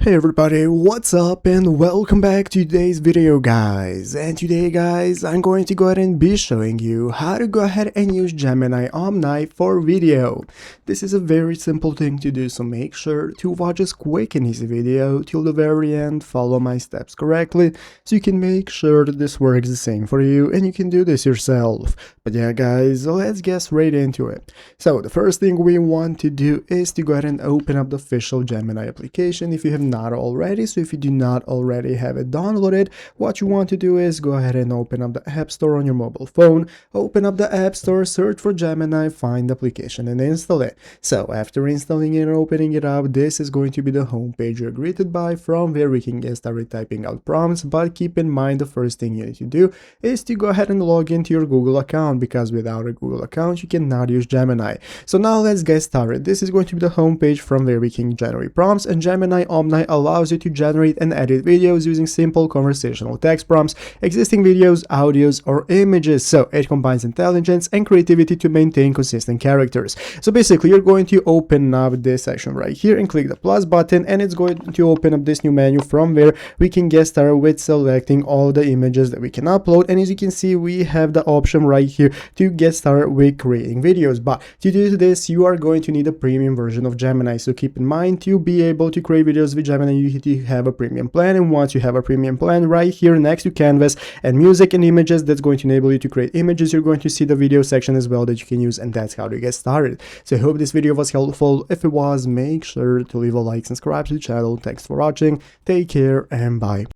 Hey everybody, what's up and welcome back to today's video guys. And today guys, I'm going to go ahead and be showing you how to go ahead and use Gemini Omni for video. This is a very simple thing to do, so make sure to watch this quick and easy video till the very end, follow my steps correctly, so you can make sure that this works the same for you and you can do this yourself. But yeah guys, let's get straight into it. So the first thing we want to do is to go ahead and open up the official Gemini application if you have not already. So if you do not already have it downloaded, what you want to do is go ahead and open up the App Store on your mobile phone, open up the App Store, search for Gemini, find the application and install it. So after installing it and opening it up, this is going to be the home page you're greeted by, from where we can get started typing out prompts. But keep in mind, the first thing you need to do is to go ahead and log into your Google account, because without a Google account you cannot use Gemini. So now let's get started. This is going to be the home page from where we can generate prompts, and Gemini Omni allows you to generate and edit videos using simple conversational text prompts, existing videos, audios, or images. So it combines intelligence and creativity to maintain consistent characters. So basically you're going to open up this section right here and click the plus button, and it's going to open up this new menu from where we can get started with selecting all the images that we can upload. And as you can see, we have the option right here to get started with creating videos. But to do this, you are going to need a premium version of Gemini. So keep in mind, to be able to create videos with Gemini, you need to have a premium plan. And once you have a premium plan, right here next to canvas and music and images, that's going to enable you to create images. You're going to see the video section as well that you can use, and that's how to get started. So I hope this video was helpful. If it was, make sure to leave a like and subscribe to the channel. Thanks for watching, take care, and bye.